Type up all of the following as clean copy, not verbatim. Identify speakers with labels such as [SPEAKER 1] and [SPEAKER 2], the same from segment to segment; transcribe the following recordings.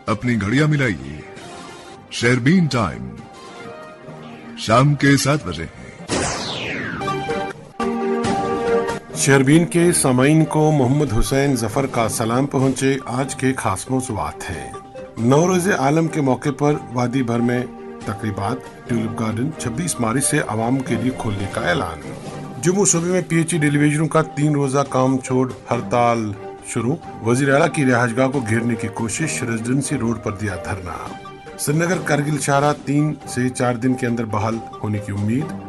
[SPEAKER 1] अपनी घड़ियां मिलाइए, शेरबीन टाइम शाम के 7 बजे है।
[SPEAKER 2] शेरबीन के सामाईन को मोहम्मद हुसैन जफर का सलाम पहुंचे। आज के खास मौज़ूआत हैं। नौरोज़ आलम के मौके पर वादी भर में तकरीबात, ट्यूलिप गार्डन 26 मार्च से आवाम के लिए खोलने का ऐलान। जम्मू सूबे में PHE डेलीवेजनों का 3 रोज़ा काम छोड़ हड़ताल शुरू। वज़ीर आला की रिहाइशगाह को घेरने की कोशिश, रेजिडेंसी रोड पर दिया धरना। श्रीनगर कारगिल शाहराह 3 से 4 दिन के अंदर बहाल होने की उम्मीद।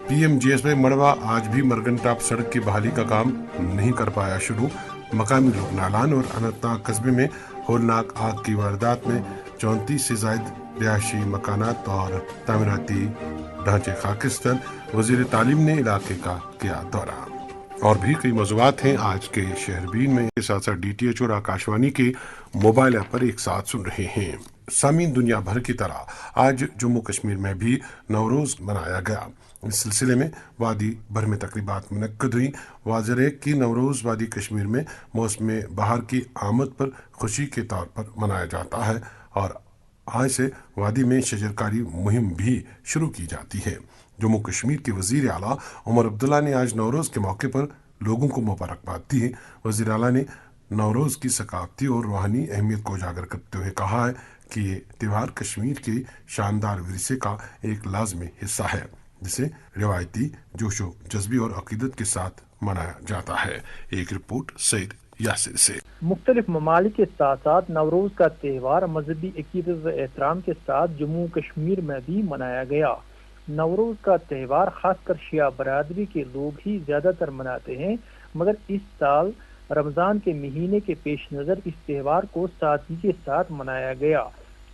[SPEAKER 2] PMGSY मड़वा आज भी मरगन टॉप सड़क की बहाली का काम नहीं कर पाया शुरू। मकामी लोग नालान और अनंतनाग कस्बे में होलनाक आग की वारदात में 34 से जायद रिहायशी मकानात और तामीराती ढांचे खाकिस्तान। वज़ीर तालीम ने इलाके का किया दौरा। और भी कई मौज़ूआत हैं आज के शहरबीन में। साथ साथ DTH और आकाशवाणी के मोबाइल ऐप पर एक साथ सुन रहे हैं। सामीन, दुनिया भर की तरह आज जम्मू कश्मीर में भी नवरोज़ मनाया गया। इस सिलसिले में वादी भर में तकरीबात मुनक्कद हुई। वाज़ेह है कि नवरोज़ वादी कश्मीर में मौसम बहार की आमद पर खुशी के तौर पर मनाया जाता है और आज से वादी में शजरकारी मुहिम भी शुरू की जाती है। जम्मू कश्मीर के वज़ीर आला उमर अब्दुल्ला ने आज नवरोज़ के मौके पर लोगों को मुबारकबाद दी है। वज़ीर आला ने नवरोज़ की सकाफ़ती और रूहानी अहमियत को उजागर करते हुए कहा है कि ये त्यौहार कश्मीर के शानदार विरसे का एक लाज़मी हिस्सा है, जिसे रिवायती जोशो जज्बे और अकीदत के साथ मनाया जाता है। एक रिपोर्ट सईद यासिर से।
[SPEAKER 3] मुख्तलिफ ममालिक के साथ साथ नवरोज़ का त्यौहार मजहबी अकीदत व एहतराम के साथ जम्मू कश्मीर में भी मनाया गया। नवरोज़ का त्यौहार खासकर शिया बरादरी के लोग ही ज़्यादातर मनाते हैं, मगर इस साल रमज़ान के महीने के पेश नज़र इस त्यौहार को सादगी के साथ मनाया गया।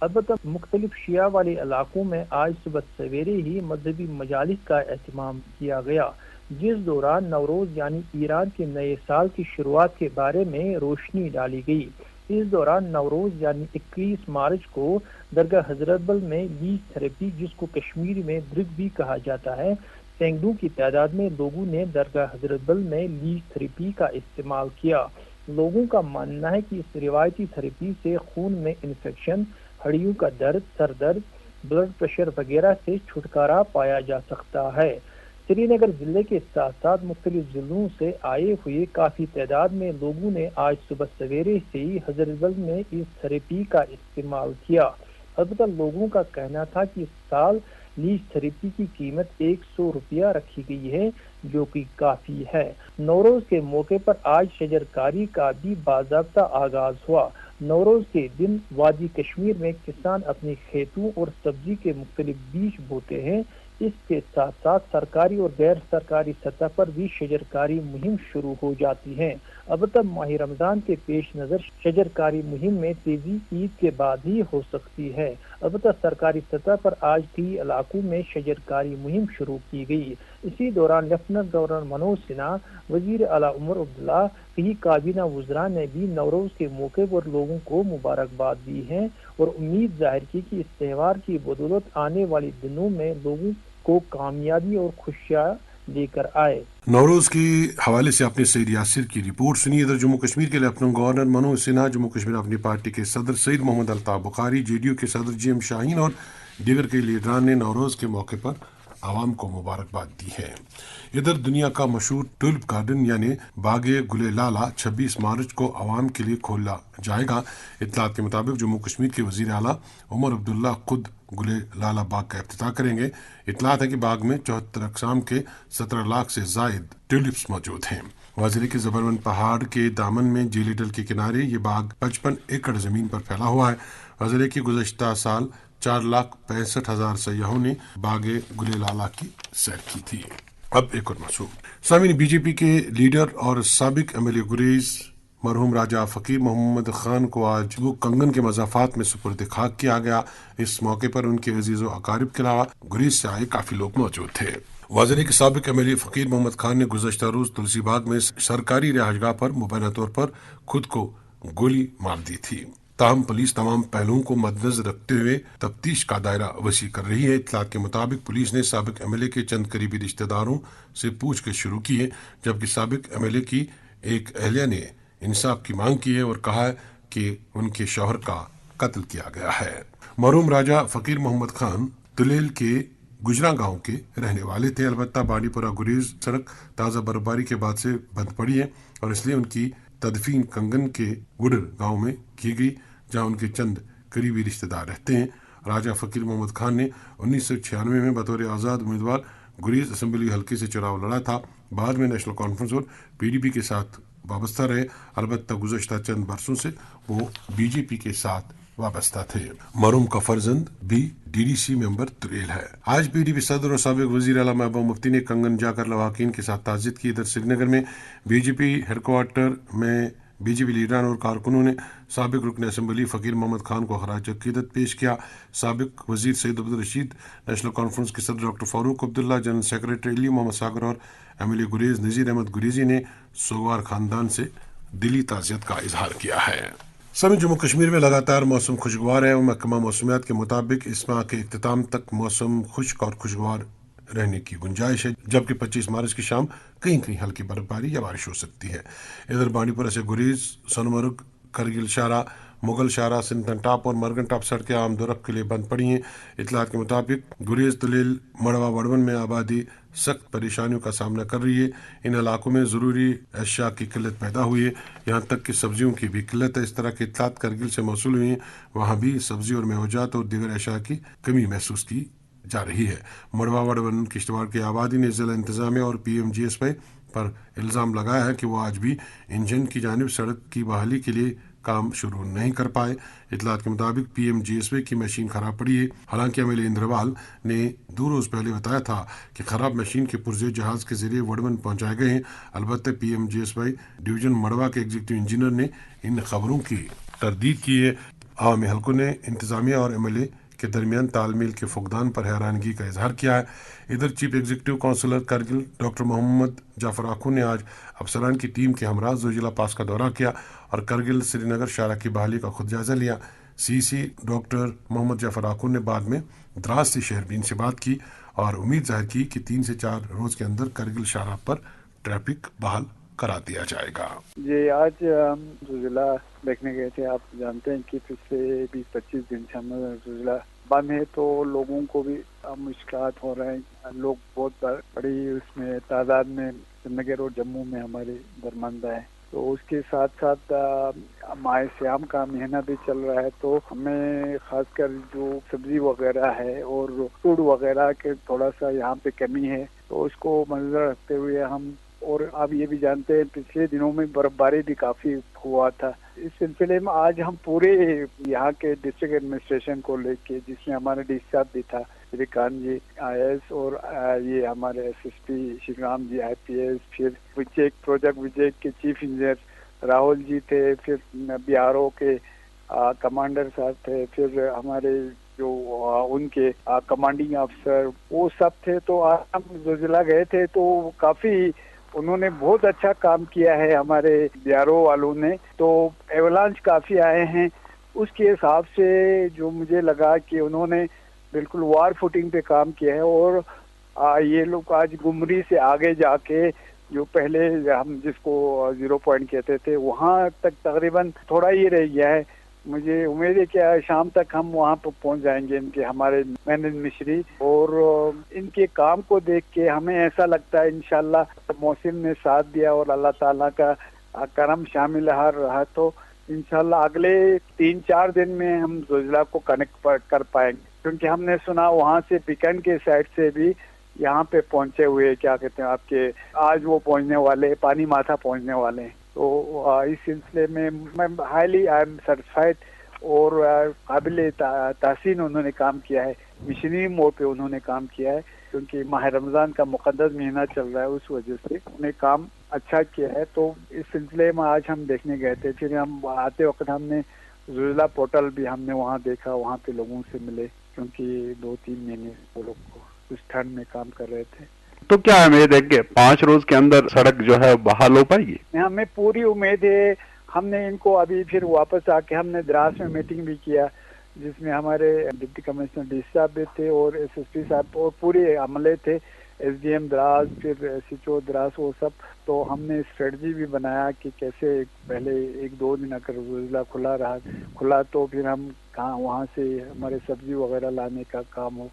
[SPEAKER 3] अलबत्ता मुख्तलिफ शिया वाले इलाकों में आज सुबह सवेरे ही मजहबी मजालिस का एहतमाम किया गया, जिस दौरान नवरोज़ यानी ईरान के नए साल की शुरुआत के बारे में रोशनी डाली गई। इस दौरान नवरोज़ यानी 21 मार्च को दरगाह हजरत बल में लीज थेरेपी, जिसको कश्मीरी में ब्रिग भी कहा जाता है, सैकड़ों की तादाद में लोगों ने दरगाह हजरत बल में लीज थेरेपी का इस्तेमाल किया। लोगों का मानना है कि इस रिवायती थेरेपी से खून में इन्फेक्शन, हड्डियों का दर्द, सर दर्द, ब्लड प्रेशर वगैरह से छुटकारा पाया जा सकता है। श्रीनगर जिले के साथ साथ मुख्तलिफ जिलों से आए हुए काफ़ी तादाद में लोगों ने आज सुबह सवेरे से ही हजरतबल में इस थेरेपी का इस्तेमाल किया। अलबत्ता लोगों का कहना था कि इस साल लीज थेरेपी की कीमत 100 रुपया रखी गई है, जो कि काफ़ी है। नवरोज़ के मौके पर आज शजरकारी का भी बाज़ाब्ता आगाज हुआ। नवरोज़ के दिन वादी कश्मीर में किसान अपने खेतों और सब्जी के मुख्तलिफ बीज बोते हैं। इसके साथ साथ सरकारी और गैर सरकारी सतह पर भी शजरकारी मुहिम शुरू हो जाती है। अब तक माह रमज़ान के पेश नज़र शजरकारी मुहिम में तेजी ईद के बाद ही हो सकती है। अब तक सरकारी सतह पर आज कई इलाकों में शजरकारी मुहिम शुरू की गई। इसी दौरान लेफ्टिनेंट गवर्नर मनोज सिन्हा, वज़ीर आला उमर अब्दुल्ला, कई काबीना वज़रा ने भी नवरोज़ के मौके पर लोगों को मुबारकबाद दी है और उम्मीद जाहिर की कि इस त्यौहार की बदौलत आने वाले दिनों में लोगों को कामयाबी और खुशियाँ लेकर आए।
[SPEAKER 2] नवरोज़ के हवाले से अपने सईद यासिर की रिपोर्ट सुनिए। इधर जम्मू कश्मीर के लेफ्टिनेंट गवर्नर मनोज सिन्हा, जम्मू कश्मीर अपनी पार्टी के सदर सईद मोहम्मद अल्ताफ बुखारी, JDU के सदर GM शाहीन और दीगर के लीडरान ने नवरोज़ के मौके पर आवाम को मुबारकबाद दी है। इधर दुनिया का मशहूर ट्यूलिप गार्डन यानी बागे गुले लाला 26 मार्च को आवाम के लिए खोला जाएगा। इत्तलात के मुताबिक जम्मू कश्मीर के वज़ीर आला उमर अब्दुल्ला खुद गुले लाला बाग का इफ्तिताह करेंगे। इत्तलात है कि बाग में 74 अक़साम के 17 लाख से जायद ट्यूलिप्स मौजूद हैं। वाजिले के जबरवन पहाड़ के दामन में जेली डल के किनारे ये बाग 55 एकड़ जमीन पर फैला हुआ है। वाजिले की गुज़श्ता साल 4,65,000 सयाहों ने बागे गुले लाला की सैर की थी। अब एक और मौजूद। सामीन, BJP के लीडर और साबिक MLA गुरेज मरहूम राजा फ़कीर मोहम्मद खान को आज वो कंगन के मज़ाफ़ात में सुपुर्द खाक किया गया। इस मौके पर उनके अजीज़ व अकारिब के अलावा गुरेज से आए काफ़ी लोग मौजूद थे। वाज़ेह के साबिक MLA फ़कीर मोहम्मद खान ने गुज़श्ता रोज़ तुलसी बाग में सरकारी रिहाइशगाह पर मुबैना तौर पर खुद को गोली मार दी थी। ताहम पुलिस तमाम पहलुओं को मद्देनजर रखते हुए तफ्तीश का दायरा वसी कर रही है। इत्तलात के मुताबिक पुलिस ने साबिक MLA के चंद करीबी रिश्तेदारों से पूछताछ शुरू की है, जबकि साबिक MLA की एक अहलिया ने इंसाफ की मांग की है और कहा है कि उनके शौहर का قتل کیا گیا ہے۔ مرحوم راجہ فقیر محمد خان دلیل کے گجرا گاؤں کے رہنے والے تھے، البتہ بانڈی پورہ گریز سڑک تازہ برفباری کے بعد سے بند پڑی ہے اور اس لیے ان کی تدفین کنگن کے گڈر گاؤں میں کی گئی، جہاں ان کے چند قریبی رشتہ دار رہتے ہیں۔ راجہ فقیر محمد خان نے 1996 میں بطور آزاد امیدوار گریز اسمبلی حلقے سے چناؤ لڑا تھا، بعد میں نیشنل کانفرنس اور پی ڈی پی کے ساتھ وابستہ رہے، البتہ گزشتہ چند برسوں سے وہ بی جے پی کے ساتھ وابستہ تھے۔ مرحوم کا فرزند بھی ڈی ڈی سی ممبر دلیل ہے۔ آج پی ڈی پی صدر اور سابق وزیر اعلیٰ محبوبہ مفتی نے کنگن جا کر لواحقین کے ساتھ تعزیت کی۔ ادھر سری نگر میں B J P headquarter میں بی جے پی لیڈران اور کارکنوں نے سابق رکن اسمبلی فقیر محمد خان کو خراج عقیدت پیش کیا۔ سابق وزیر سید عبدالرشید، نیشنل کانفرنس کے صدر doctor Farooq Abdullah, general secretary علی محمد ساگر اور ایم ایل اے گریز نذیر احمد گریزی نے سوگوار خاندان سے دلی تعزیت کا اظہار کیا ہے۔ سمیت جموں کشمیر میں لگاتار موسم خوشگوار ہے اور محکمہ موسمیات کے مطابق اس ماہ کے اختتام تک موسم خشک اور خوشگوار رہنے کی گنجائش ہے، جبکہ 25 مارچ کی شام کہیں کہیں ہلکی برفباری یا بارش ہو سکتی ہے۔ ادھر بانڈی پورہ سے گریز، سونمرگ، کرگل شاہراہ، مغل شاہراہ، سنتن ٹاپ اور مرگن ٹاپ سڑکیں عام دو رفت کے لیے بند پڑی ہیں۔ اطلاعات کے مطابق گریز، تلیل، مڑوا، وڑون میں آبادی سخت پریشانیوں کا سامنا کر رہی ہے۔ ان علاقوں میں ضروری اشیاء کی قلت پیدا ہوئی ہے، یہاں تک کہ سبزیوں کی بھی قلت ہے۔ اس طرح کی اطلاعات کرگل سے موصول ہوئی ہیں، وہاں بھی سبزی اور میوجات اور دیگر اشیاء کی کمی محسوس کی جا رہی ہے۔ مڑوا وڑون کشتواڑ کی آبادی نے ضلع انتظامیہ اور P M G S Y پر الزام لگایا ہے کہ وہ آج بھی انجن کی جانب سڑک کی بحالی کے لیے کام شروع نہیں کر پائے۔ اطلاعات کے مطابق P M G S Y کی مشین خراب پڑی ہے، حالانکہ ایم ایل اے اندروال نے 2 روز پہلے بتایا تھا کہ خراب مشین کے پرزے جہاز کے ذریعے وڑون پہنچائے گئے ہیں۔ البتہ P M G S Y division Marwah کے ایگزیکٹو انجینئر نے ان خبروں کی تردید کی ہے۔ عوامی حلقوں نے انتظامیہ اور ایم ایل اے کے درمیان تال میل کے فقدان پر حیرانگی کا اظہار کیا ہے۔ ادھر chief executive councillor Kargil doctor Mohammad Jafar Akhoon نے آج افسران کی ٹیم کے ہمراہ زوجیلا پاس کا دورہ کیا اور کرگل سری نگر شاہراہ کی بحالی کا خود جائزہ لیا۔ سی ڈاکٹر محمد جعفر آخو نے بعد میں دراز سے شہربین سے بات کی اور امید ظاہر کی کہ 3 سے 4 روز کے اندر کرگل شاہراہ پر ٹریفک بحال کرا دیا جائے گا۔
[SPEAKER 4] جی، آج زلزلہ دیکھنے گئے تھے۔ آپ جانتے ہیں کہ پچھلے 20-25 دن سے ہم زلزلہ بند ہے تو لوگوں کو بھی مشکلات ہو رہے ہیں۔ لوگ بہت بڑی اس میں تعداد میں سری نگر اور جموں میں ہمارے درماندہ ہیں، تو اس کے ساتھ ساتھ ماہ سیام کا مہینہ بھی چل رہا ہے، تو ہمیں خاص کر جو سبزی وغیرہ ہے اور فوڈ وغیرہ کے تھوڑا سا یہاں پہ کمی ہے، تو اس کو منظر رکھتے ہوئے ہم، اور آپ یہ بھی جانتے ہیں پچھلے دنوں میں برف باری بھی کافی ہوا تھا، اس سلسلے میں آج ہم پورے یہاں کے ڈسٹرکٹ ایڈمنسٹریشن کو لے کے، جس میں ہمارے ڈی صاحب بھی تھا شری کانت جی آئی ایس، اور یہ ہمارے S S P Shri Ram جی آئی پی ایس، پھر پروجیکٹ وجیک کے چیف انجینئر راہل جی تھے، پھر بی آر او کے کمانڈر صاحب تھے، پھر ہمارے جو ان کے کمانڈنگ افسر وہ سب تھے۔ تو آج ہم زلزلہ گئے تھے تو کافی انہوں نے بہت اچھا کام کیا ہے ہمارے بی آر او والوں نے، تو ایولانچ کافی آئے ہیں، اس کے حساب سے جو مجھے لگا کہ انہوں نے بالکل وار فوٹنگ پہ کام کیا ہے، اور یہ لوگ آج گمری سے آگے جا کے جو پہلے ہم جس کو 0 پوائنٹ کہتے تھے وہاں تک تقریباً تھوڑا ہی رہ گیا ہے۔ مجھے امید ہے کہ شام تک ہم وہاں پہ پہنچ جائیں گے۔ ان کے ہمارے مینن مشری اور ان کے کام کو دیکھ کے ہمیں ایسا لگتا ہے انشاءاللہ موسم نے ساتھ دیا اور اللہ تعالیٰ کا کرم شامل رہا تو انشاءاللہ اگلے 3-4 دن میں ہم زلزلہ کو کنیکٹ کر پائیں گے، کیونکہ ہم نے سنا وہاں سے پیکن کے سائڈ سے بھی یہاں پہ پہنچے ہوئے، کیا کہتے ہیں آپ کے، آج وہ پہنچنے والے پانی ماتھا پہنچنے والے ہیں۔ تو اس سلسلے میں میں ہائیلی آئی ایم سیٹسفائڈ اور قابل تحسین انہوں نے کام کیا ہے، مشنری موڈ پہ انہوں نے کام کیا ہے، کیونکہ ماہ رمضان کا مقدس مہینہ چل رہا ہے، اس وجہ سے انہوں نے کام اچھا کیا ہے۔ تو اس سلسلے میں آج ہم دیکھنے گئے تھے، پھر ہم آتے وقت ہم نے زلزلہ پورٹل بھی ہم نے وہاں دیکھا، وہاں پہ لوگوں سے ملے، کیونکہ 2-3 مہینے وہ لوگ کو اس ٹھنڈ میں کام کر رہے تھے۔
[SPEAKER 5] تو کیا امید ہے کہ 5 روز کے اندر سڑک جو ہے بحال ہو پائے گی؟
[SPEAKER 4] ہمیں پوری امید ہے۔ ہم نے ان کو ابھی پھر واپس آ کے ہم نے دراز میں میٹنگ بھی کیا، جس میں ہمارے ڈپٹی کمشنر ڈی صاحب بھی تھے اور ایس ایس پی صاحب اور پورے عملے تھے۔ SDM دراز پھر SHO دراز وہ سب. تو ہم نے اسٹریٹجی بھی بنایا کہ کیسے پہلے 1-2 دن اگر ضلع کھلا تو پھر ہم کہاں وہاں سے ہمارے سبزی وغیرہ لانے کا کام ہو,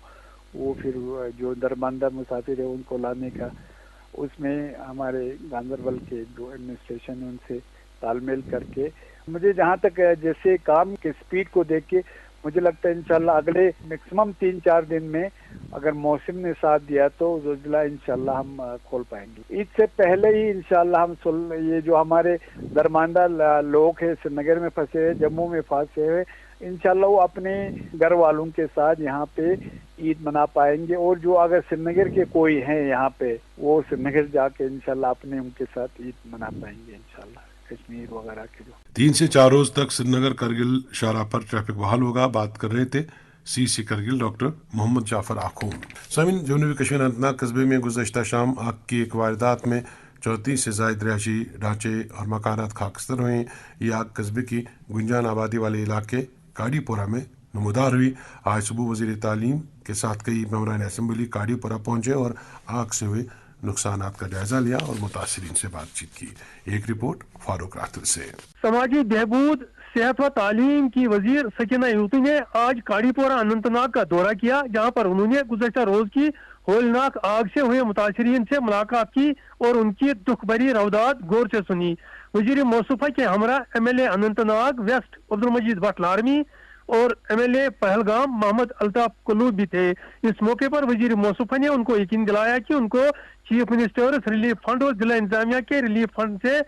[SPEAKER 4] وہ پھر جو درماندہ مسافر ہے ان کو لانے کا, اس میں ہمارے گاندربل کے جو ایڈمنسٹریشن ان سے تال میل کر کے مجھے جہاں تک جیسے کام کے سپیڈ کو دیکھ کے مجھے لگتا ہے انشاءاللہ اگلے میکسیمم 3-4 دن میں اگر موسم نے ساتھ دیا تو زلزلہ انشاءاللہ ہم کھول پائیں گے. عید سے پہلے ہی انشاءاللہ ہم یہ جو ہمارے درماندہ لوگ ہیں سری نگر میں پھنسے ہیں, جموں میں پھنسے ہوئے, انشاءاللہ وہ اپنے گھر والوں کے ساتھ یہاں پہ عید منا پائیں گے. اور جو اگر سری نگر کے کوئی ہیں یہاں پہ وہ سری نگر جا کے انشاءاللہ اپنے ان کے ساتھ عید منا پائیں گے انشاءاللہ. کشمیر وغیرہ کے جو
[SPEAKER 2] 3 سے 4 روز تک سری نگر کرگل شاہراہ پر ٹریفک بحال ہوگا. بات کر رہے تھے CC کرگل ڈاکٹر محمد جعفر آخوم. سامعین, جنوبی کشمیر اننت ناگ قصبے میں گزشتہ شام آگ کی ایک واردات میں 34 سے زائد رہائشی ڈھانچے اور مکانات خاکستر ہوئے. یہ آگ قصبے کی گنجان آبادی والے علاقے کاڑی پورہ میں نمودار ہوئی. آج صبح وزیر تعلیم کے ساتھ کئی ممبران اسمبلی کاڑی پورہ پہنچے اور آگ سے ہوئے نقصانات کا جائزہ لیا اور متاثرین سے بات چیت کی. ایک رپورٹ فاروق راثر سے.
[SPEAKER 6] سماجی بہبود, صحت و تعلیم کی وزیر سکینہ یوسفی نے آج کاڑی پورہ اننت ناگ کا دورہ کیا, جہاں پر انہوں نے گزشتہ روز کی ہولناک آگ سے ہوئے متاثرین سے ملاقات کی اور ان کی دکھ بھری روایات غور سے سنی. وزیر موصوفہ کے ہمراہ MLA Anantnag west Abdul Majeed Bhat Larmi اور MLA پہلگام محمد الطاف کلو بھی تھے. اس موقع پر وزیر موصوفہ نے ان کو یقین دلایا کہ ان کو چیف منسٹرز ریلیف فنڈ اور ضلع انتظامیہ کے ریلیف فنڈ سے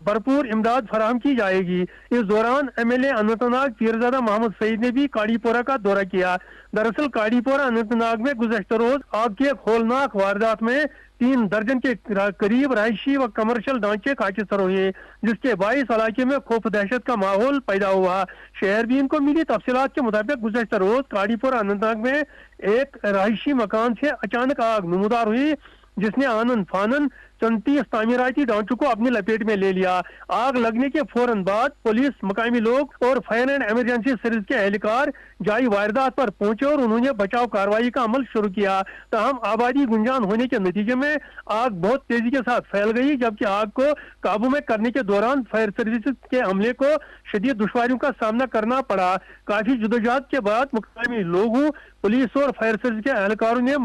[SPEAKER 6] بھرپور امداد فراہم کی جائے گی. اس دوران MLA اننت ناگ پیرزادہ محمد سعید نے بھی کاڑی پورہ کا دورہ کیا. دراصل کاڑی پورہ اننت ناگ میں گزشتہ روز آگ کی ایک ہولناک واردات میں 3 درجن کے قریب رہائشی و کمرشل ڈھانچے خاکستر ہوئے, جس کے باعث علاقے میں خوف دہشت کا ماحول پیدا ہوا. شہربین کو ملی تفصیلات کے مطابق گزشتہ روز کاڑی پورہ اننت ناگ میں ایک رہائشی مکان سے اچانک آگ نمودار ہوئی, جس نے آنن فانن 34 تعمیراتی ڈھانچوں کو اپنی لپیٹ میں لے لیا. آگ لگنے کے فوراً بعد پولیس, مقامی لوگ اور فائر اینڈ ایمرجنسی سروس کے اہلکار جائی واردات پر پہنچے اور انہوں نے بچاؤ کارروائی کا عمل شروع کیا. تاہم آبادی گنجان ہونے کے نتیجے میں آگ بہت تیزی کے ساتھ پھیل گئی, جبکہ آگ کو قابو میں کرنے کے دوران فائر سروسز کے عملے کو شدید دشواریوں کا سامنا کرنا پڑا. کافی جدوجہد کے بعد مقامی لوگوں, پولیس اور فائر سروس کے اہلکاروں نے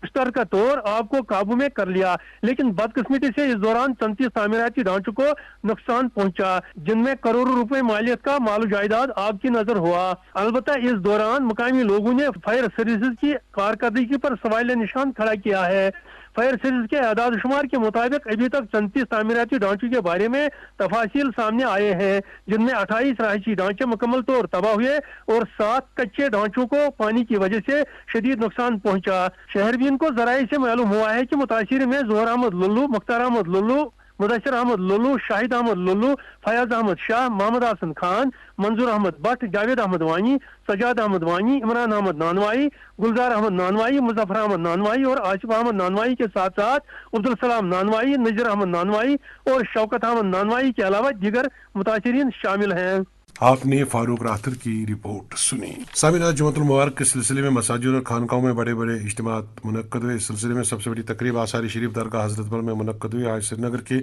[SPEAKER 6] مشترکہ طور آگ کو قابو میں کر لیا, لیکن بدقسمتی سے اس دوران 34 تعمیراتی ڈھانچوں کو نقصان پہنچا, جن میں کروڑوں روپے مالیت کا مال و جائیداد آگ کی نظر ہوا. البتہ اس دوران مقامی لوگوں نے فائر سروسز کی کارکردگی پر سوال نشان کھڑا کیا ہے. فائر سروس کے اعداد و شمار کے مطابق ابھی تک 34 تعمیراتی ڈھانچوں کے بارے میں تفاصیل سامنے آئے ہیں, جن میں 28 رہائشی ڈھانچے مکمل طور تباہ ہوئے اور 7 کچے ڈھانچوں کو پانی کی وجہ سے شدید نقصان پہنچا. شہربین کو ذرائع سے معلوم ہوا ہے کہ متاثرین میں ظہور احمد للو, مختار احمد للو, مدثر احمد للو, شاہد احمد للو, فیاض احمد شاہ, محمد حسن خان, منظور احمد بٹ, جاوید احمد وانی, سجاد احمد وانی, عمران احمد نانوائی, گلزار احمد نانوائی, مظفر احمد نانوائی اور آصف احمد نانوائی کے ساتھ ساتھ عبدالسلام نانوائی, نذیر احمد نانوائی اور شوکت احمد نانوائی کے علاوہ دیگر متاثرین شامل ہیں.
[SPEAKER 2] آپ نے فاروق راثر کی رپورٹ سنی. سامعین, جمعۃ المبارک کے سلسلے میں مساجد اور خانقاہوں میں بڑے بڑے اجتماعات منعقد ہوئے. اس سلسلے میں سب سے بڑی تقریب آثار شریف درگاہ حضرت بل میں منعقد ہوئی. آج سری نگر کے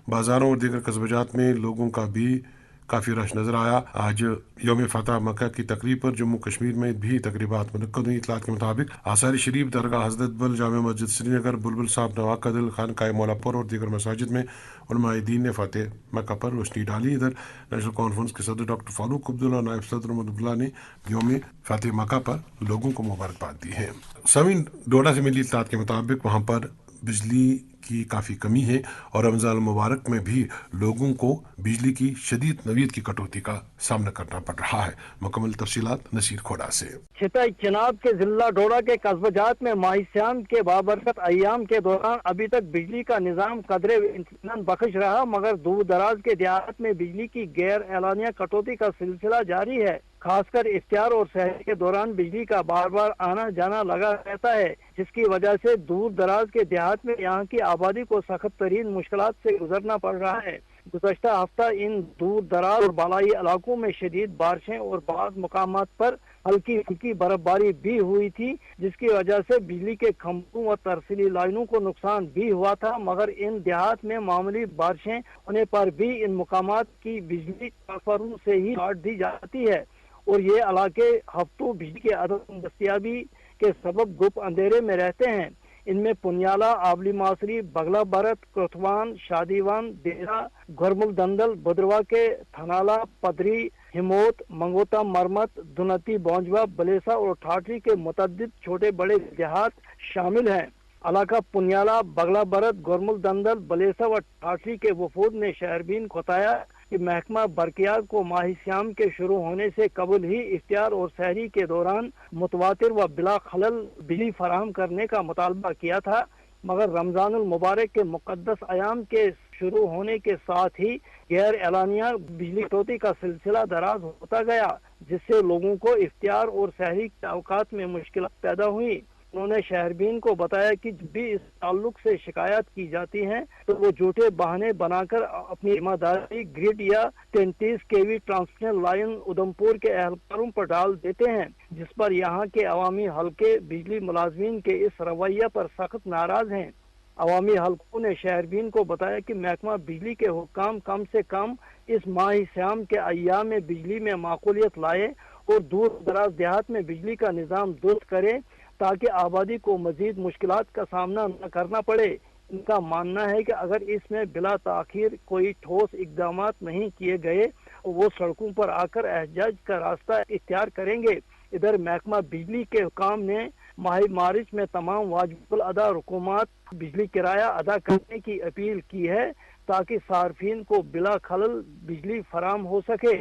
[SPEAKER 2] بازاروں اور دیگر قصبہ جات میں لوگوں کا بھی کافی رش نظر آیا. آج یوم فتح مکہ کی تقریب پر جموں کشمیر میں بھی تقریبات منعقد ہوئی. اطلاعات کے مطابق آثار شریف درگاہ حضرت بل, جامع مسجد سری نگر, بلبل صاحب نواق کدل, خانقاہ مولا پور اور دیگر مساجد میں علماء دین نے فتح مکہ پر روشنی ڈالی. ادھر نیشنل کانفرنس کے صدر ڈاکٹر فاروق عبداللہ اور نائب صدر محمد عبداللہ نے یوم فتح مکہ پر لوگوں کو مبارکباد دی ہے. سامعین, ڈوڈا سے ملی اطلاعات کے مطابق وہاں پر بجلی کی کافی کمی ہے اور رمضان المبارک میں بھی لوگوں کو بجلی کی شدید نوید کی کٹوتی کا سامنا کرنا پڑ رہا ہے. مکمل تفصیلات نصیر کھوڑا سے.
[SPEAKER 7] چھتا چناب کے ضلع ڈوڈا کے قصبہ جات میں ماہ سیام کے بابرکت ایام کے دوران ابھی تک بجلی کا نظام قدرے اطمینان بخش رہا, مگر دور دراز کے دیہات میں بجلی کی غیر اعلانیہ کٹوتی کا سلسلہ جاری ہے. خاص کر افطار اور سحر کے دوران بجلی کا بار بار آنا جانا لگا رہتا ہے, جس کی وجہ سے دور دراز کے دیہات میں یہاں کی آبادی کو سخت ترین مشکلات سے گزرنا پڑ رہا ہے. गुज़श्ता हफ्ता इन दूर दराज और बालाई इलाकों में शदीद बारिशें और बाज़ मुकामात पर हल्की फुल्की बर्फबारी भी हुई थी, जिसकी वजह से बिजली के खंभों और तरसीली लाइनों को नुकसान भी हुआ था। मगर इन देहात में मामूली बारिशें होने पर भी इन मुकामात की बिजली ट्रांसफार्मरों से ही काट दी जाती है और ये इलाके हफ्तों बिजली के अदम दस्तियाबी के सबब गुप अंधेरे में रहते हैं। इनमें पुनियाला, आबली मासरी, बगला भरत, कोतवान, शादीवान, देरा, घरमुल दंदल, भद्रवा के थनाला, पदरी, हिमोत, मंगोता, मरमत, दुनती, बौंजवा, बलेसा और ठाठरी के मुतद्दिद छोटे बड़े देहात शामिल हैं। इलाका पुनियाला, बगला भरत, घरमुल दंदल, बलेसा व ठाठरी के वफूद ने शहरबीन को बताया कि महकमा बरकियात को माह सियाम के शुरू होने से कबल ही इफ्तियार और सहरी के दौरान मुतवातिर व बिला खलल बिजली फराहम करने का मुतालबा किया था, मगर रमजानुल मुबारक के मुकद्दस अयाम के शुरू होने के साथ ही गैर एलानिया बिजली कटौती का सिलसिला दराज होता गया, जिससे लोगों को इफ्तियार और सहरी के औकात में मुश्किल पैदा हुई। उन्होंने शहरबीन को बताया कि जब भी इस ताल्लुक से शिकायत की जाती है तो वो झूठे बहाने बनाकर अपनी ईमानदारी ग्रिड या 33 केवी ट्रांसमिशन लाइन उधमपुर के एहलकारों पर डाल देते हैं, जिस पर यहाँ के अवामी हल्के बिजली मुलाजमीन के इस रवैया पर सख्त नाराज हैं। अवामी हल्कों ने शहरबीन को बताया कि महकमा बिजली के हुक्काम कम से कम इस माह सियाम के अय्याम में बिजली में माकूलियत लाए और दूर दराज देहात में बिजली का निज़ाम दुरुस्त करे ताकि आबादी को मजीद मुश्किलात का सामना न करना पड़े। इनका मानना है कि अगर इसमें बिला ताखीर कोई ठोस इकदाम नहीं किए गए तो वो सड़कों पर आकर एहजाज का रास्ता इख्तियार करेंगे। इधर महकमा बिजली के हुक्काम ने माह मार्च में तमाम वाजिबुल अदा हुकूमत बिजली किराया अदा करने की अपील की है ताकि सार्फिन को बिला खलल बिजली फराम हो सके।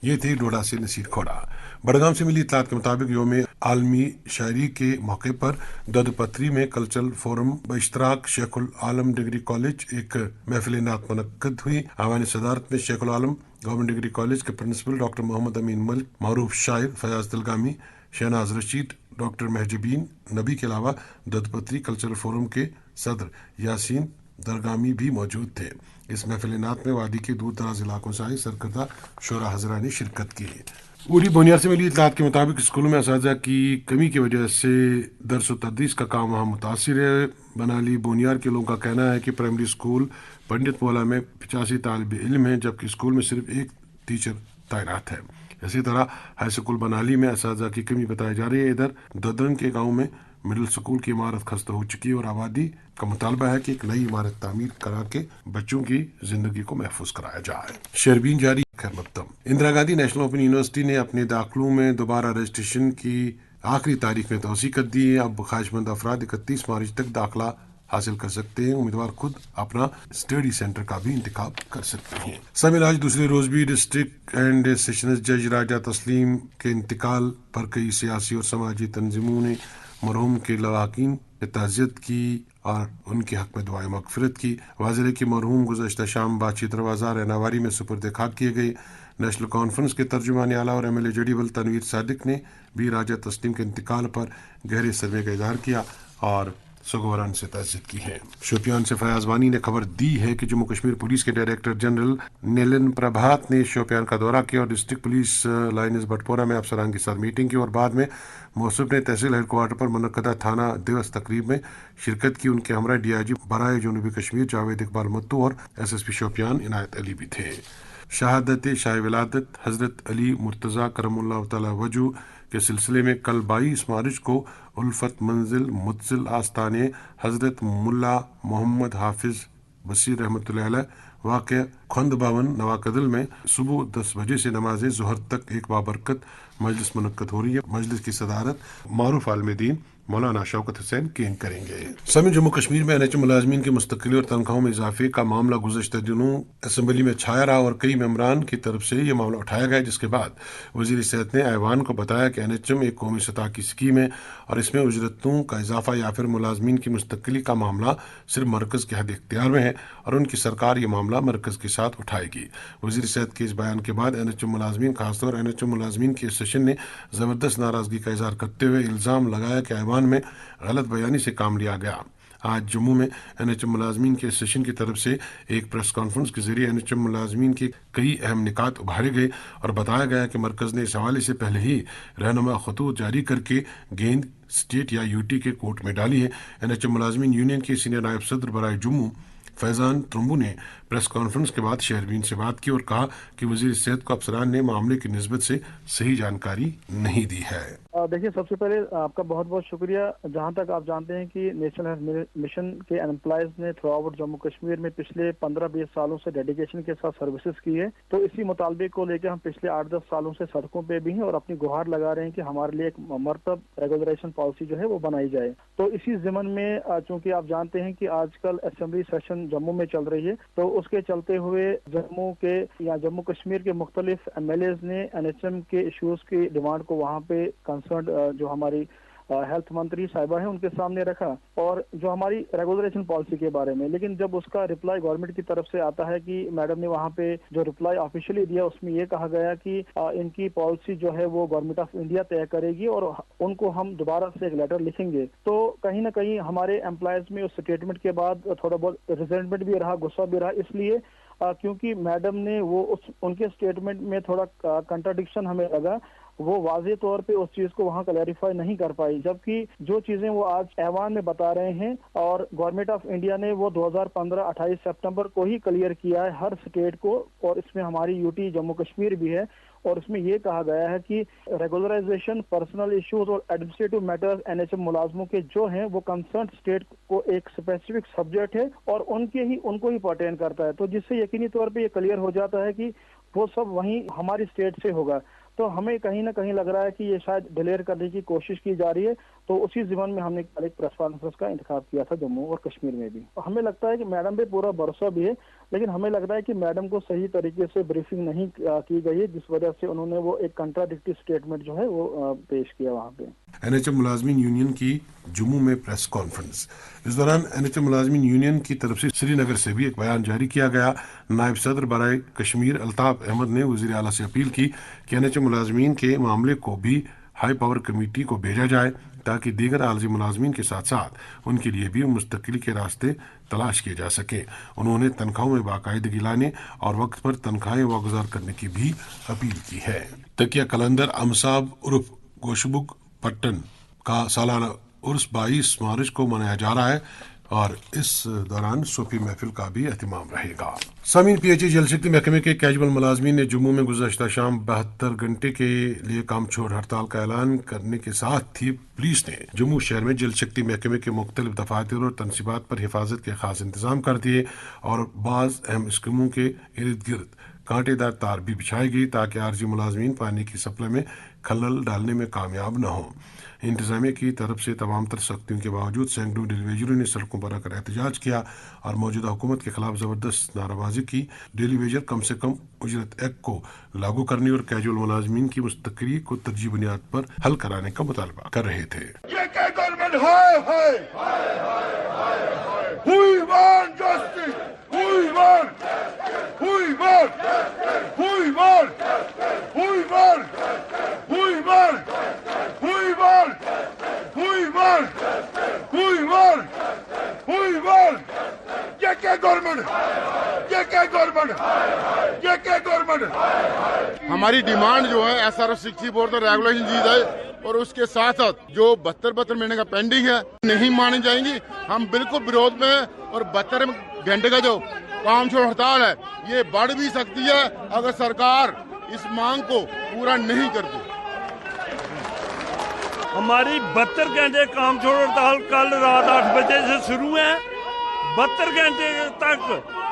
[SPEAKER 2] ये थे डोडा से नसीर खोड़ा। बड़गाम से मिली इत्तलात के मुताबिक योम आलमी शायरी के मौके पर ददपत्री में कल्चरल फोरम बइश्तराक शेखुल आलम डिग्री कॉलेज एक महफिल नात मुनक्कद हुई। आवानी सदारत में शेखुल आलम गवर्नमेंट डिग्री कॉलेज के प्रिंसिपल डॉक्टर मोहम्मद अमीन मलिक, मारूफ शायर फयाज दिलगामी, शहनाज रशीद, डॉक्टर महजबीन नबी के अलावा ददपत्री कल्चरल फोरम के सदर यासीन दरगामी भी मौजूद थे। इस महफिल-ए-नात में वादी के दूर दराज इलाकों से आए सरकर्दा शोरा हजरा ने शिरकत की। पूरी बुनियाद से मिली इत्तलात के मुताबिक स्कूलों में असातिज़ा की कमी की वजह से दर्स व तदरीस का काम वहाँ मुतासिर है। बनाली बुनियाद के लोगों का कहना है कि प्राइमरी स्कूल पंडित मोला में 85 तालिब इल्म हैं, जबकि स्कूल में सिर्फ एक टीचर तैनात है। इसी तरह हाई स्कूल बनाली में असातिज़ा की कमी बताई जा रही है। इधर ददरन के गाँव में मिडिल स्कूल की इमारत खस्ता हो चुकी है और आबादी का मुतालबा है कि एक नई इमारत तामीर करा के बच्चों की जिंदगी को महफूज कराया जाए। शहरबीन जारी खैर मकदम। Indira Gandhi national open university ने अपने दाखिलों में दोबारा रजिस्ट्रेशन की आखिरी तारीख में तोसी कर दी है। अब ख्वाहिशमंद अफराद 31 मार्च तक दाखिला हासिल कर सकते हैं। उम्मीदवार खुद अपना स्टडी सेंटर का भी इंतखाब कर सकते हैं। शामिल आज दूसरे रोज भी डिस्ट्रिक्ट एंड सेशंस जज राजा तस्लीम के इंतकाल पर कई सियासी और समाजी तंजीमों ने मरहूम के लवाकिन से ताज़ियत की और उनके हक में दुआए मगफिरत की। वाज़ेह कि मरहूम गुज़श्ता शाम बातचीत रवाज़ा रहनावारी में सुपुर्द खाक किए गए। नेशनल कॉन्फ्रेंस के तर्जुमान आला और MLA जडीबल तनवीर सादिक ने भी राजा तस्लीम के इंतकाल पर गहरे सदमे का इजहार किया और सगोरान से ताज़ियत की है। शोपियान से फयाज वानी ने खबर दी है कि जम्मू कश्मीर पुलिस के डायरेक्टर जनरल नीलन प्रभात ने शोपियान का दौरा किया और डिस्ट्रिक्ट पुलिस लाइन्स बटपोरा में अफसरान के साथ मीटिंग की और बाद में मौसूफ ने तहसील हेडक्वार्टर पर मुनक्कदा थाना दिवस तकरीब में शिरकत की। उनके हमरा DIG बराए जनूबी कश्मीर जावेद इकबाल मत्तू और SSP शोपियान इनायत अली भी थे। शहादत शाह विलादत हज़रत अली मुर्तज़ा करमुल्लाह तआला वजू के सिलसिले में कल 22 मार्च को उल्फत मंजिल मुतसिल आस्ताने हज़रत मुल्ला मोहम्मद हाफिज बसीर रहमतुल्लाह अलैह वाक़या खुंद भवन नवाकदल में सुबह 10 बजे से नमाज ज़ुहर तक एक बाबरकत मजलिस मुनक्कद हो रही है। मजलिस की सदारत मारूफ आलिम दीन मौलाना शौकत हुसैन केन करेंगे। समी जम्मू कश्मीर में NHM मुलाजमीन की मुस्तकिली और तनख्वाहों में इजाफे का मामला गुज़श्ता दिनों असम्बली में छाया रहा और कई मेंबरान की तरफ से ये मामला उठाया गया, जिसके बाद वज़ीर सेहत ने ऐवान को बताया कि NHM एक कौमी सतह की स्कीम है और इसमें उजरतों का इजाफा या फिर मुलाजमीन की मुस्तकिली का मामला सिर्फ मरकज़ के हद इख्तियार में है और उनकी सरकार ये मामला मरकज़ के साथ उठाएगी। वज़ीर सेहत के इस बयान के बाद NHM मुलाजमीन खासतौर NHM मुलाजमीन की एसोसिएशन ने ज़बरदस्त नाराज़गी का इजहार करते हुए इल्ज़ाम लगाया कि ऐवान में गलत बयानी से काम लिया गया। आज जम्मू में NHM मुलाजमीन के एसोसिएशन की तरफ से एक प्रेस कॉन्फ्रेंस के जरिए NHM मुलाजमीन के कई अहम निकात उभारे गए और बताया गया कि मरकज ने इस हवाले से पहले ही रहनुमा खतूत जारी करके गेंद स्टेट या UT के कोर्ट में डाली है। NHM मुलाजमीन यूनियन के सीनियर नायब सदर बराए जम्मू फैजान ट्रम्बू ने प्रेस कॉन्फ्रेंस के बाद शहरबीन से बात की और कहा कि वजीर सेहत को अफसरान ने मामले की निस्बत से सही जानकारी नहीं दी है।
[SPEAKER 8] देखिए, सबसे पहले आपका बहुत बहुत शुक्रिया। जहां तक आप जानते हैं कि नेशनल हेल्थ मिशन के एम्प्लॉयज ने थ्रू आउट जम्मू कश्मीर में पिछले 15-20 सालों से डेडिकेशन के साथ सर्विसेज की है, तो इसी मुतालबे को लेकर हम पिछले 8-10 सालों से सड़कों पे भी हैं और अपनी गुहार लगा रहे हैं कि हमारे लिए एक मरतब रेगुलराइजेशन पॉलिसी जो है वो बनाई जाए। तो इसी ज़िमन में चूंकि आप जानते हैं कि आजकल असेंबली सेशन जम्मू में चल रही है, तो उसके चलते हुए जम्मू के या जम्मू कश्मीर के मुख्तलिफ MLAs ने NHM के इश्यूज की डिमांड को वहाँ पे जो हमारी हेल्थ मंत्री साहिबा है उनके सामने रखा और जो हमारी रेगुलराइजेशन पॉलिसी के बारे में। लेकिन जब उसका रिप्लाई गवर्नमेंट की तरफ से आता है कि मैडम ने वहाँ पे जो रिप्लाई ऑफिशियली दिया उसमें ये कहा गया कि इनकी पॉलिसी जो है वो गवर्नमेंट ऑफ इंडिया तय करेगी और उनको हम दोबारा से एक लेटर लिखेंगे। तो कहीं ना कहीं हमारे एम्प्लॉयज में उस स्टेटमेंट के बाद थोड़ा बहुत रिजेंटमेंट भी रहा, गुस्सा भी रहा, इसलिए क्योंकि मैडम ने वो उनके स्टेटमेंट में थोड़ा कंट्राडिक्शन हमें लगा। वो वाज़े तौर पे उस चीज को वहाँ क्लैरिफाई नहीं कर पाई, जबकि जो चीजें वो आज ऐवान में बता रहे हैं और गवर्नमेंट ऑफ इंडिया ने वो 2015 28 सितंबर को ही क्लियर किया है हर स्टेट को, और इसमें हमारी UT जम्मू कश्मीर भी है। और इसमें यह कहा गया है कि रेगुलराइजेशन, पर्सनल इश्यूज और एडमिनिस्ट्रेटिव मैटर्स NHM मुलाजमों के जो हैं वो कंसर्न स्टेट को एक स्पेसिफिक सब्जेक्ट है और उनको ही पर्टेन करता है, तो जिससे यकीनी तौर पे ये क्लियर हो जाता है कि वो सब वहीं हमारी स्टेट से होगा। तो हमें कहीं ना कहीं लग रहा है कि ये शायद डिलेयर करने की कोशिश की जा रही है, तो उसी ज़िमन में हमने एक प्रेस कॉन्फ्रेंस का इंतखाब किया था जम्मू और कश्मीर में भी। हमें लगता है कि मैडम पे पूरा भरोसा भी है, लेकिन हमें लग रहा है कि मैडम को सही तरीके से ब्रीफिंग नहीं की गई है, जिस वजह से उन्होंने वो एक कंट्राडिक्टरी स्टेटमेंट जो है वो पेश किया वहाँ पे।
[SPEAKER 2] NHM मुलाजमीन यूनियन की जम्मू में प्रेस कॉन्फ्रेंस। इस दौरान NHM मुलाजमीन यूनियन की तरफ से श्रीनगर से भी एक बयान जारी किया गया। नायब सदर बराए कश्मीर अल्ताफ अहमद ने वज़ीर आला से अपील की कि NHM मुलाजमीन के मामले को भी हाई पावर कमेटी को भेजा जाए ताकि दीगर आलजी मुलाजमीन के साथ साथ उनके लिए भी मुस्तकिली के रास्ते तलाश किए जा सके। उन्होंने तनख्वाहों में बाकायदगी लाने और वक्त पर तनख्वाहें वागुजार करने की भी अपील की है। तकिया कलंदर अमसाब उर्फ गोशबुक पट्टन का सालाना उर्स 22 मार्च को मनाया जा रहा है और इस दौरान सूफी महफिल का भी एहतमाम रहेगा। सामीन PHE जल शक्ति महकमे के कैजुअल मुलाजमीन ने जम्मू में गुज़श्ता शाम 72 घंटे के लिए काम छोड़ हड़ताल का ऐलान करने के साथ ही पुलिस ने जम्मू शहर में जल शक्ति महकमे के मुख्तलिफ दफातर और तनसीबात पर हिफाजत के खास इंतजाम कर दिए और बाज़ अहम स्कीमों के इर्द गिर्द कांटेदार तार भी बिछाई गई ताकि आरजी मुलाजमीन पानी की सप्लाई में खलल डालने में कामयाब न हो। इंतजामिया की तरफ से तमाम तर सख्तियों के बावजूद सैकड़ों डेलीवेजरों ने सड़कों पर आकर एहतजाज किया और मौजूदा हुकूमत के खिलाफ जबरदस्त नाराबाजी की। डेलीवेजर कम से कम उजरत एक्ट को लागू करने और कैजुअल मुलाजमीन की मुस्तकरी को तरजीह बुनियाद पर हल कराने का मुतालबा कर रहे थे।
[SPEAKER 9] हमारी डिमांड जो है SRF 64 तो रेगुलेशन दी जाए और उसके साथ साथ जो 72 महीने का पेंडिंग है नहीं मानी जाएंगी। हम बिल्कुल विरोध में और 72 घंटे का जो काम छोड़ हड़ताल है ये बढ़ भी सकती है अगर सरकार इस मांग को पूरा नहीं करती।
[SPEAKER 10] हमारी 72 घंटे काम छोड़ हड़ताल कल रात 8 बजे से शुरू है। 72 घंटे तक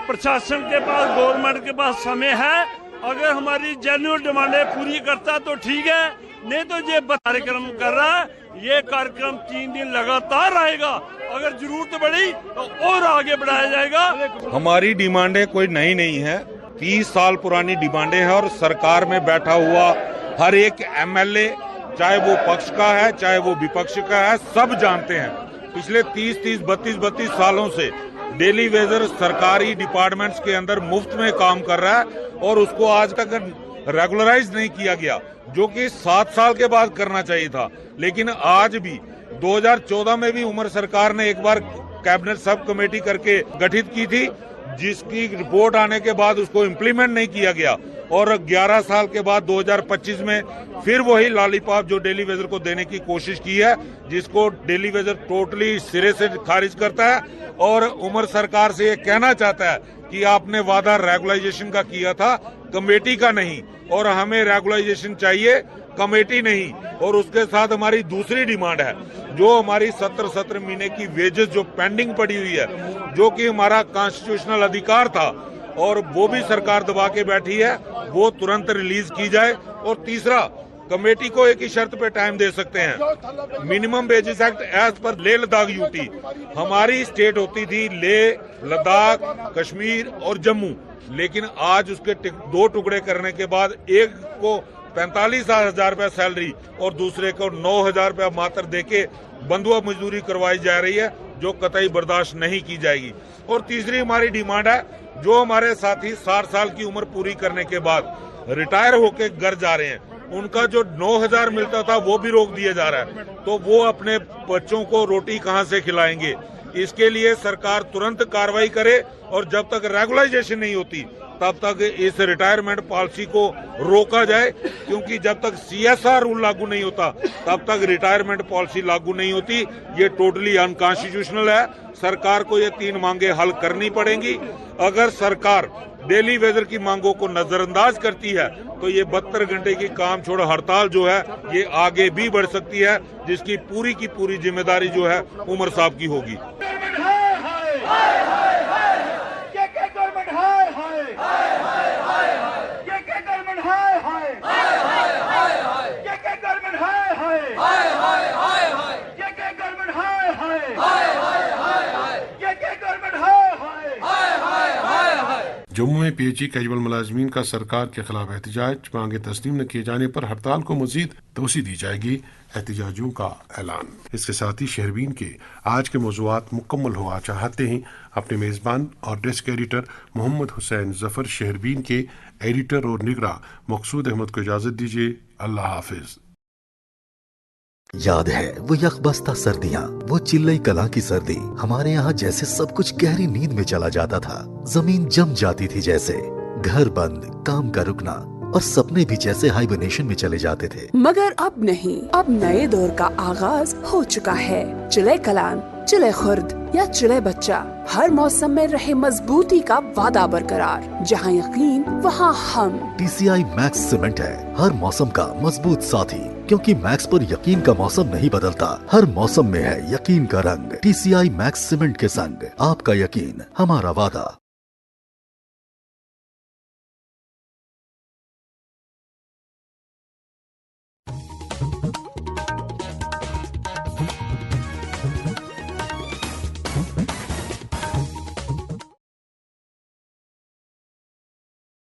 [SPEAKER 10] प्रशासन के पास, गवर्नमेंट के पास समय है। अगर हमारी जेन्युइन डिमांडें पूरी करता तो ठीक है, नहीं तो ये कार्यक्रम कर रहा है। ये कार्यक्रम 3 दिन लगातार रहेगा, अगर जरूरत पड़ी तो और आगे बढ़ाया जाएगा।
[SPEAKER 11] हमारी डिमांडें कोई नई नहीं है, 30 साल पुरानी डिमांडें हैं और सरकार में बैठा हुआ हर एक MLA, चाहे वो पक्ष का है चाहे वो विपक्ष का है, सब जानते हैं पिछले 32 सालों से डेली वेजर सरकारी डिपार्टमेंट्स के अंदर मुफ्त में काम कर रहा है और उसको आज तक रेगुलराइज नहीं किया गया, जो कि 7 साल के बाद करना चाहिए था। लेकिन आज भी 2014 में भी उमर सरकार ने एक बार कैबिनेट सब कमेटी करके गठित की थी, जिसकी रिपोर्ट आने के बाद उसको इम्प्लीमेंट नहीं किया गया और 11 साल के बाद 2025 में फिर वही लॉलीपॉप जो डेली वेजर को देने की कोशिश की है, जिसको डेली वेजर टोटली सिरे से खारिज करता है और उमर सरकार से ये कहना चाहता है कि आपने वादा रेगुलाइजेशन का किया था, कमेटी का नहीं, और हमें रेगुलाइजेशन चाहिए, कमेटी नहीं। और उसके साथ हमारी दूसरी डिमांड है, जो हमारी 17 महीने की वेजेस जो पेंडिंग पड़ी हुई है, जो कि हमारा कॉन्स्टिट्यूशनल अधिकार था और वो भी सरकार दबा के बैठी है, वो तुरंत रिलीज की जाए। और तीसरा, कमेटी को एक ही शर्त पे टाइम दे सकते हैं, minimum wages act as per ले लद्दाख यूटी। हमारी स्टेट होती थी ले, लद्दाख, कश्मीर और जम्मू, लेकिन आज उसके 2 टुकड़े करने के बाद एक को 45,000 रुपया सैलरी और दूसरे को 9,000 रुपया मात्र देके बंधुआ मजदूरी करवाई जा रही है, जो कतई बर्दाश्त नहीं की जाएगी। और तीसरी हमारी डिमांड है, जो हमारे साथी 60 साल की उम्र पूरी करने के बाद रिटायर होके घर जा रहे हैं, उनका जो 9,000 मिलता था वो भी रोक दिया जा रहा है, तो वो अपने बच्चों को रोटी कहां से खिलाएंगे? इसके लिए सरकार तुरंत कार्रवाई करे और जब तक रेगुलाइजेशन नहीं होती तब तक इस रिटायरमेंट पॉलिसी को रोका जाए, क्योंकि जब तक CSR रूल लागू नहीं होता तब तक रिटायरमेंट पॉलिसी लागू नहीं होती। ये टोटली अनकॉन्स्टिट्यूशनल है। सरकार को ये 3 मांगे हल करनी पड़ेंगी। अगर सरकार डेली वेजर की मांगों को नजरअंदाज करती है तो ये 72 घंटे की काम छोड़ हड़ताल जो है ये आगे भी बढ़ सकती है, जिसकी पूरी की पूरी जिम्मेदारी जो है उमर साहब की होगी।
[SPEAKER 2] जम्मू में PHE कैजुअल मुलाजमीन का सरकार के खिलाफ एहतजाज, मांगे तस्लीम न किए जाने पर हड़ताल को मजीद तोसी दी जाएगी, एहतजाजियों का ऐलान। इसके साथ ही शहरबीन के आज के मौज़ूआत मुकम्मल हुआ चाहते हैं। अपने मेज़बान और डेस्क एडिटर मोहम्मद हुसैन जफर, शहरबीन के एडिटर और निगरां मकसूद अहमद को इजाज़त दीजिए। अल्लाह हाफिज।
[SPEAKER 12] याद है वो यकबस्ता सर्दियाँ, वो चिल्लई कला की सर्दी। हमारे यहाँ जैसे सब कुछ गहरी नींद में चला जाता था, जमीन जम जाती थी जैसे, घर बंद, काम का रुकना और सपने भी जैसे हाइबरनेशन में चले जाते थे।
[SPEAKER 13] मगर अब नहीं, अब नए दौर का आगाज हो चुका है। चिल्लई कलान, चिल्लई खुर्द या चिल्लई बच्चा, हर मौसम में रहे मजबूती का वादा बरकरार। जहाँ यकीन वहाँ हम।
[SPEAKER 12] TCI मैक्स सीमेंट है हर मौसम का मजबूत साथी, क्योंकि मैक्स पर यकीन का मौसम नहीं बदलता, हर मौसम में है यकीन का रंग। TCI मैक्स सीमेंट के संग आपका यकीन हमारा वादा।